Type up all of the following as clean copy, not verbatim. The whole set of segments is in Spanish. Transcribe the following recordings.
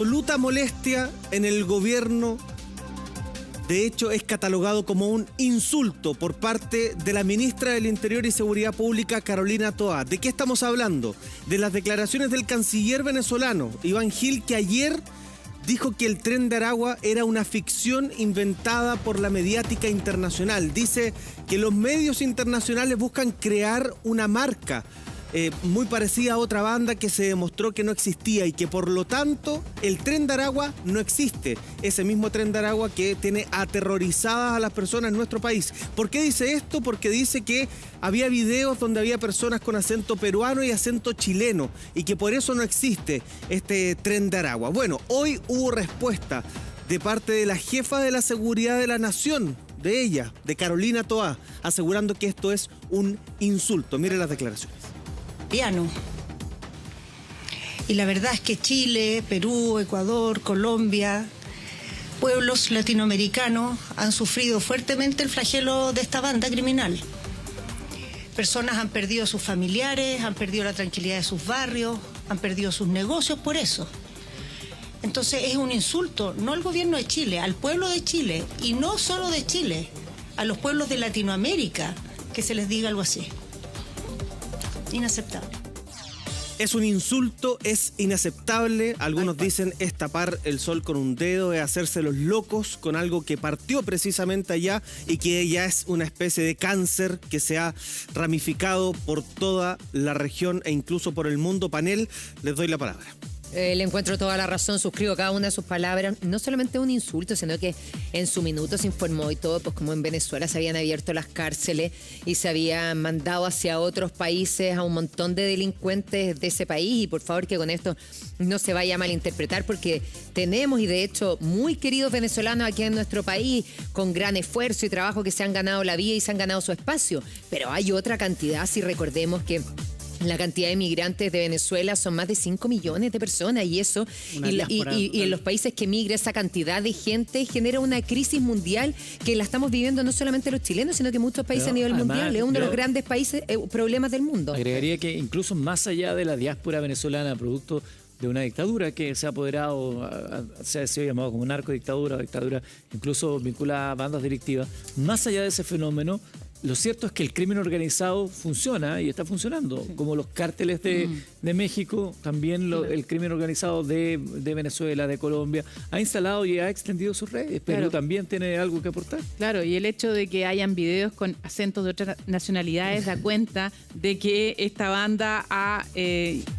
Absoluta molestia en el gobierno. De hecho, es catalogado como un insulto por parte de la ministra del Interior y Seguridad Pública, Carolina Toá. ¿De qué estamos hablando? De las declaraciones del canciller venezolano, Iván Gil, que ayer dijo que el Tren de Aragua era una ficción inventada por la mediática internacional. Dice que los medios internacionales buscan crear una marca muy parecida a otra banda que se demostró que no existía y que por lo tanto el Tren de Aragua no existe. Ese mismo Tren de Aragua que tiene aterrorizadas a las personas en nuestro país. ¿Por qué dice esto? Porque dice que había videos donde había personas con acento peruano y acento chileno y que por eso no existe este Tren de Aragua. Bueno, hoy hubo respuesta de parte de la jefa de la seguridad de la nación, de ella, de Carolina Toá, asegurando que esto es un insulto. Mire las declaraciones. Y la verdad es que Chile, Perú, Ecuador, Colombia, pueblos latinoamericanos han sufrido fuertemente el flagelo de esta banda criminal. Personas han perdido a sus familiares, han perdido la tranquilidad de sus barrios, han perdido sus negocios por eso. Entonces es un insulto, no al gobierno de Chile, al pueblo de Chile, y no solo de Chile, a los pueblos de Latinoamérica, que se les diga algo así. Inaceptable. Es un insulto, es inaceptable. Algunos dicen es tapar el sol con un dedo, es hacerse los locos con algo que partió precisamente allá y que ya es una especie de cáncer que se ha ramificado por toda la región e incluso por el mundo. Panel, les doy la palabra. Le encuentro toda la razón, suscribo cada una de sus palabras. No solamente un insulto, sino que en su minuto se informó y todo, pues como en Venezuela se habían abierto las cárceles y se habían mandado hacia otros países a un montón de delincuentes de ese país. Y por favor que con esto no se vaya a malinterpretar, porque tenemos, y de hecho muy queridos venezolanos aquí en nuestro país, con gran esfuerzo y trabajo, que se han ganado la vida y se han ganado su espacio. Pero hay otra cantidad, si recordemos que la cantidad de migrantes de Venezuela son más de 5 millones de personas, y eso, y en los países que migra esa cantidad de gente genera una crisis mundial que la estamos viviendo no solamente los chilenos, sino que muchos países a nivel mundial. Es uno de los grandes países, problemas del mundo. Agregaría que incluso más allá de la diáspora venezolana, producto de una dictadura que se ha apoderado, se ha sido llamado como narcodictadura o dictadura, incluso vinculada a bandas delictivas, más allá de ese fenómeno, lo cierto es que el crimen organizado funciona y está funcionando, como los cárteles de México, también el crimen organizado de Venezuela, de Colombia, ha instalado y ha extendido sus redes. Perú también tiene algo que aportar. Claro, y el hecho de que hayan videos con acentos de otras nacionalidades da cuenta de que esta banda ha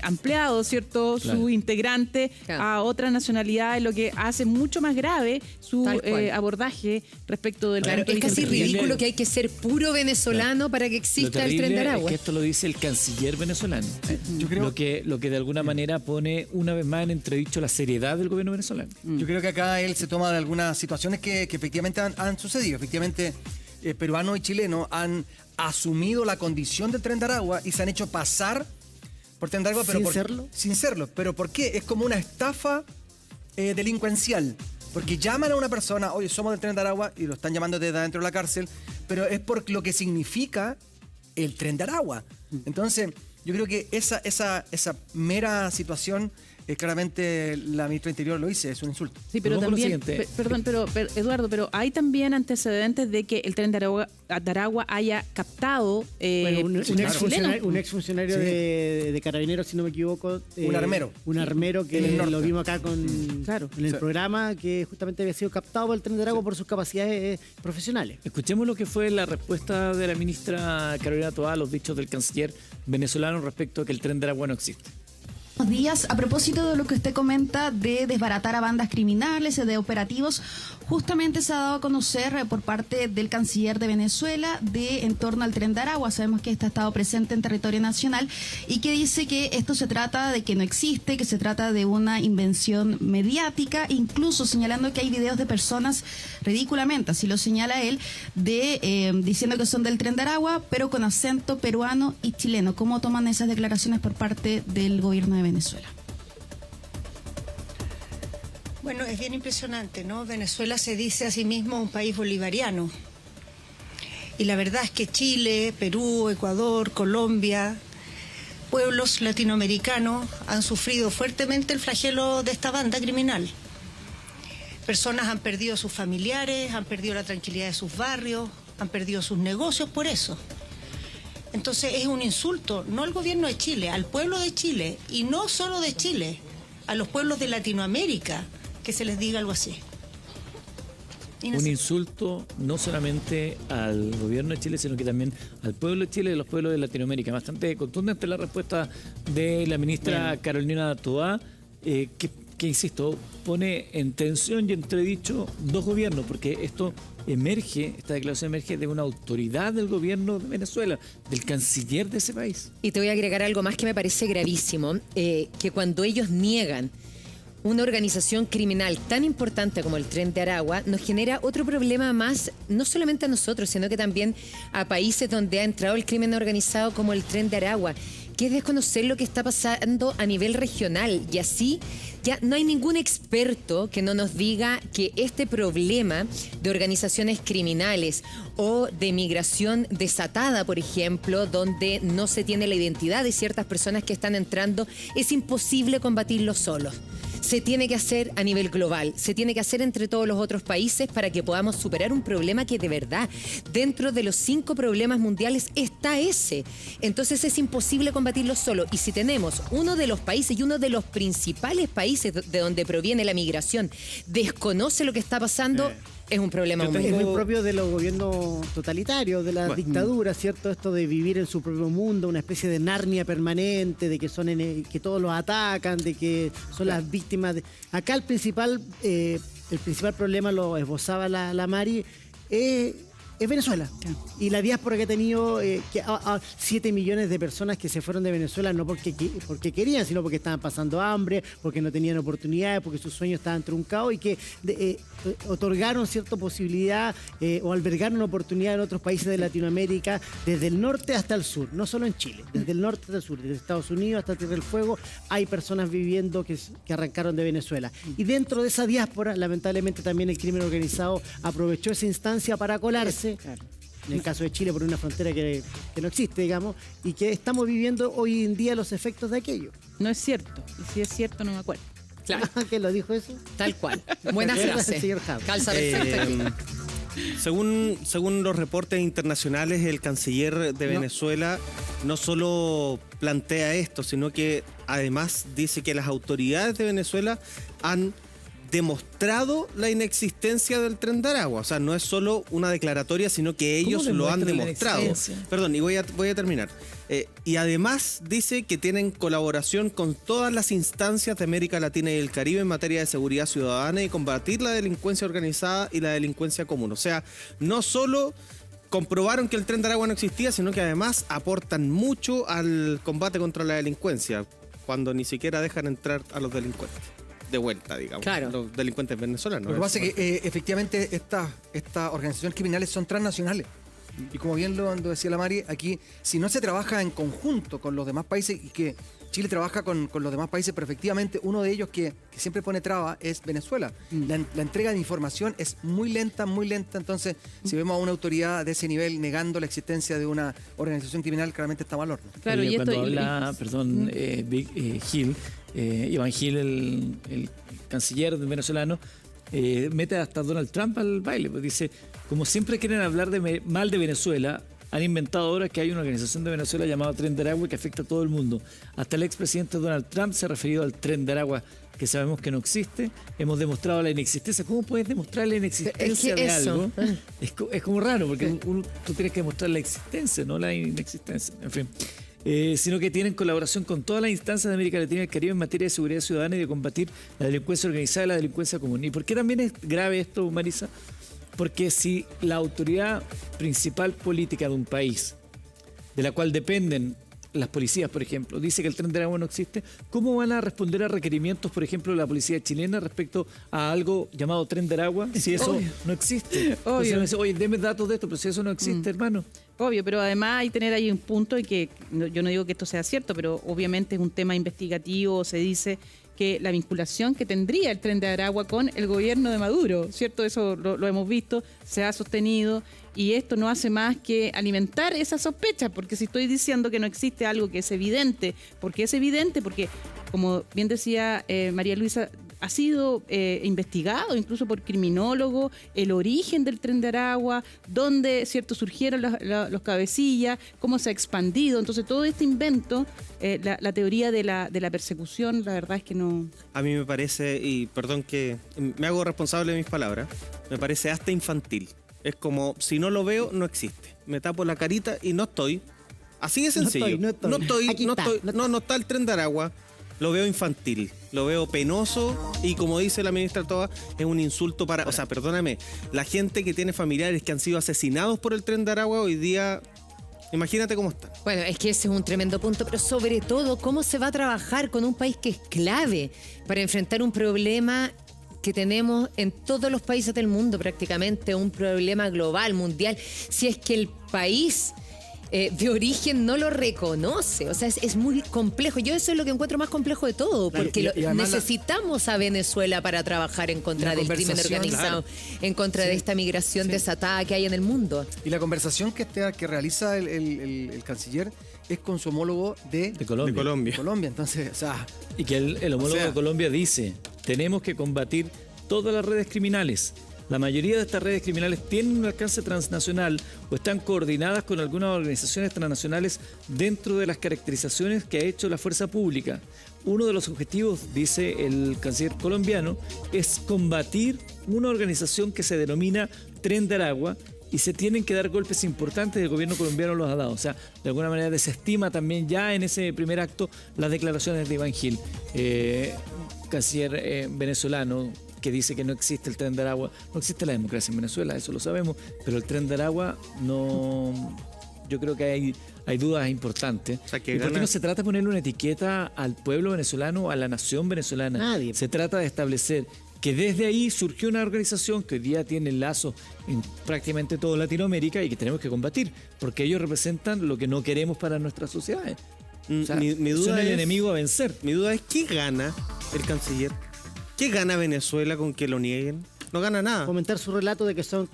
ampliado, ¿cierto?, su integrante a otras nacionalidades, lo que hace mucho más grave su abordaje respecto del... Claro, es casi ridículo que hay que ser puro venezolano para que exista el Tren de Aragua. Es que esto lo dice el canciller venezolano. Yo creo lo que de alguna manera pone una vez más en entredicho la seriedad del gobierno venezolano. Yo creo que acá él se toma de algunas situaciones que efectivamente han sucedido. Efectivamente, peruanos y chilenos han asumido la condición del Tren de Aragua y se han hecho pasar por Tren de Aragua, pero sin serlo. ¿Pero por qué? Es como una estafa delincuencial. Porque llaman a una persona, oye, somos del Tren de Aragua, y lo están llamando desde adentro de la cárcel, pero es por lo que significa el Tren de Aragua. Entonces, yo creo que esa mera situación, claramente la ministra del Interior lo dice, es un insulto. Sí, pero también, perdón, pero Eduardo, pero hay también antecedentes de que el Tren de Aragua haya captado un exfuncionario de Carabineros, si no me equivoco. Un armero. Un armero que lo vimos acá en el programa, que justamente había sido captado por el Tren de Aragua por sus capacidades profesionales. Escuchemos lo que fue la respuesta de la ministra Carolina Toá a los dichos del canciller venezolano respecto a que el Tren de Aragua no existe. Buenos días. A propósito de lo que usted comenta de desbaratar a bandas criminales, de operativos, justamente se ha dado a conocer por parte del canciller de Venezuela en torno al Tren de Aragua. Sabemos que este ha estado presente en territorio nacional y que dice que esto se trata de que no existe, que se trata de una invención mediática, incluso señalando que hay videos de personas, ridículamente, así lo señala él, diciendo que son del Tren de Aragua, pero con acento peruano y chileno. ¿Cómo toman esas declaraciones por parte del gobierno de Venezuela? Bueno, es bien impresionante, ¿no? Venezuela se dice a sí mismo un país bolivariano. Y la verdad es que Chile, Perú, Ecuador, Colombia, pueblos latinoamericanos han sufrido fuertemente el flagelo de esta banda criminal. Personas han perdido a sus familiares, han perdido la tranquilidad de sus barrios, han perdido sus negocios por eso. Entonces es un insulto, no al gobierno de Chile, al pueblo de Chile, y no solo de Chile, a los pueblos de Latinoamérica, que se les diga algo así. Un insulto no solamente al gobierno de Chile, sino que también al pueblo de Chile y a los pueblos de Latinoamérica. Bastante contundente la respuesta de la ministra Carolina Toá, que insisto, pone en tensión y entredicho dos gobiernos, porque esta declaración emerge de una autoridad del gobierno de Venezuela, del canciller de ese país. Y te voy a agregar algo más que me parece gravísimo, que cuando ellos niegan una organización criminal tan importante como el Tren de Aragua, nos genera otro problema más, no solamente a nosotros, sino que también a países donde ha entrado el crimen organizado como el Tren de Aragua, que es desconocer lo que está pasando a nivel regional. Y así ya no hay ningún experto que no nos diga que este problema de organizaciones criminales o de migración desatada, por ejemplo, donde no se tiene la identidad de ciertas personas que están entrando, es imposible combatirlo solos. Se tiene que hacer a nivel global, se tiene que hacer entre todos los otros países para que podamos superar un problema que de verdad, dentro de los 5 problemas mundiales está ese. Entonces es imposible combatirlo solo. Y si tenemos uno de los países y uno de los principales países de donde proviene la migración desconoce lo que está pasando, es un problema Es muy propio de los gobiernos totalitarios, de la dictadura, ¿cierto? Esto de vivir en su propio mundo, una especie de Narnia permanente, de que que todos los atacan, de que son las víctimas. Acá el principal problema, lo esbozaba la Mari, es Venezuela. Y la diáspora que ha tenido 7 millones de personas que se fueron de Venezuela no porque querían, sino porque estaban pasando hambre, porque no tenían oportunidades, porque sus sueños estaban truncados y que otorgaron cierta posibilidad o albergaron oportunidad en otros países de Latinoamérica, desde el norte hasta el sur, no solo en Chile, desde el norte hasta el sur, desde Estados Unidos hasta Tierra del Fuego, hay personas viviendo que arrancaron de Venezuela. Y dentro de esa diáspora, lamentablemente también el crimen organizado aprovechó esa instancia para colarse. Claro. En el caso de Chile, por una frontera que no existe, digamos, y que estamos viviendo hoy en día los efectos de aquello. No es cierto. Y si es cierto, no me acuerdo. Claro. ¿Quién lo dijo eso? Tal cual. Buena frase. Señor Javi. Calza perfecto. Según los reportes internacionales, el canciller de Venezuela no solo plantea esto, sino que además dice que las autoridades de Venezuela han demostrado la inexistencia del Tren de Aragua. O sea, no es solo una declaratoria, sino que ellos lo han demostrado. Perdón, y voy a terminar. Y además dice que tienen colaboración con todas las instancias de América Latina y el Caribe en materia de seguridad ciudadana y combatir la delincuencia organizada y la delincuencia común. O sea, no solo comprobaron que el Tren de Aragua no existía, sino que además aportan mucho al combate contra la delincuencia, cuando ni siquiera dejan entrar a los delincuentes de vuelta, digamos, claro, los delincuentes venezolanos. Lo que pasa es que efectivamente estas organizaciones criminales son transnacionales. Y como bien lo decía la Mari, aquí, si no se trabaja en conjunto con los demás países, y que Chile trabaja con los demás países, pero efectivamente uno de ellos que siempre pone traba es Venezuela. La entrega de información es muy lenta, entonces si vemos a una autoridad de ese nivel negando la existencia de una organización criminal, claramente está mal horno. Claro, y cuando habla, Iván Gil, el canciller venezolano, mete hasta Donald Trump al baile, pues dice, como siempre quieren hablar mal de Venezuela, han inventado ahora que hay una organización de Venezuela llamada Tren de Aragua que afecta a todo el mundo. Hasta el expresidente Donald Trump se ha referido al Tren de Aragua, que sabemos que no existe. Hemos demostrado la inexistencia. ¿Cómo puedes demostrar la inexistencia de algo? Es como raro, porque tú tienes que demostrar la existencia, no la inexistencia. En fin. Sino que tienen colaboración con todas las instancias de América Latina y el Caribe en materia de seguridad ciudadana y de combatir la delincuencia organizada y la delincuencia común. ¿Y por qué también es grave esto, Marisa? Porque si la autoridad principal política de un país, de la cual dependen las policías, por ejemplo, dice que el Tren de Aragua no existe, ¿cómo van a responder a requerimientos, por ejemplo, de la policía chilena respecto a algo llamado Tren de Aragua, si eso no existe? Obvio. Entonces, oye, deme datos de esto, pero si eso no existe, hermano. Obvio, pero además hay que tener ahí un punto, y que yo no digo que esto sea cierto, pero obviamente es un tema investigativo, se dice que la vinculación que tendría el Tren de Aragua con el gobierno de Maduro, ¿cierto? Eso lo hemos visto, se ha sostenido y esto no hace más que alimentar esa sospecha, porque si estoy diciendo que no existe algo que es evidente, porque como bien decía María Luisa, ha sido investigado incluso por criminólogos el origen del Tren de Aragua, dónde cierto surgieron los cabecillas, cómo se ha expandido. Entonces todo este invento, la teoría de la persecución, la verdad es que no... A mí me parece, y perdón que me hago responsable de mis palabras, me parece hasta infantil. Es como, si no lo veo, no existe. Me tapo la carita y no estoy. Así de sencillo. No estoy. Aquí está. No está el Tren de Aragua. Lo veo infantil, lo veo penoso y como dice la ministra Toa, es un insulto para... O sea, perdóname, la gente que tiene familiares que han sido asesinados por el Tren de Aragua hoy día... Imagínate cómo están. Bueno, es que ese es un tremendo punto, pero sobre todo, ¿cómo se va a trabajar con un país que es clave para enfrentar un problema que tenemos en todos los países del mundo prácticamente, un problema global, mundial, si es que el país... de origen no lo reconoce, o sea, es muy complejo. Yo eso es lo que encuentro más complejo de todo, porque y además necesitamos a Venezuela para trabajar en contra del crimen organizado, en contra de esta migración desatada que hay en el mundo. Y la conversación que realiza el canciller es con su homólogo de Colombia. Entonces, o sea... Y que el homólogo de Colombia dice, tenemos que combatir todas las redes criminales. La mayoría de estas redes criminales tienen un alcance transnacional o están coordinadas con algunas organizaciones transnacionales dentro de las caracterizaciones que ha hecho la fuerza pública. Uno de los objetivos, dice el canciller colombiano, es combatir una organización que se denomina Tren de Aragua y se tienen que dar golpes importantes, el gobierno colombiano los ha dado. O sea, de alguna manera desestima también ya en ese primer acto las declaraciones de Iván Gil, canciller venezolano, que dice que no existe el Tren de Aragua. No existe la democracia en Venezuela, eso lo sabemos, pero el Tren de Aragua no... Yo creo que hay dudas importantes. O sea, ¿Y por qué no se trata de ponerle una etiqueta al pueblo venezolano, a la nación venezolana? Nadie. Se trata de establecer que desde ahí surgió una organización que hoy día tiene lazos en prácticamente toda Latinoamérica y que tenemos que combatir, porque ellos representan lo que no queremos para nuestras sociedades. O sea, mi duda son el es, enemigo a vencer. Mi duda es, ¿qué gana el canciller? ¿Qué gana Venezuela con que lo nieguen? No gana nada. Comentar su relato de que son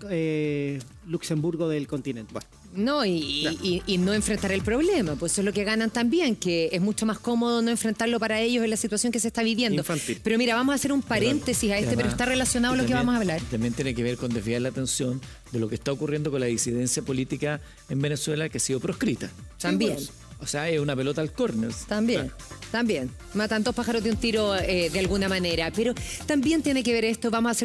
Luxemburgo del continente. Bueno. No, y no enfrentar el problema, pues eso es lo que ganan también, que es mucho más cómodo no enfrentarlo para ellos en la situación que se está viviendo. Infantil. Pero mira, vamos a hacer un paréntesis a Además, pero está relacionado a lo que vamos a hablar. También tiene que ver con desviar la atención de lo que está ocurriendo con la disidencia política en Venezuela que ha sido proscrita. También. O sea, es una pelota al córner. También. Matan dos pájaros de un tiro de alguna manera. Pero también tiene que ver esto, vamos a hacer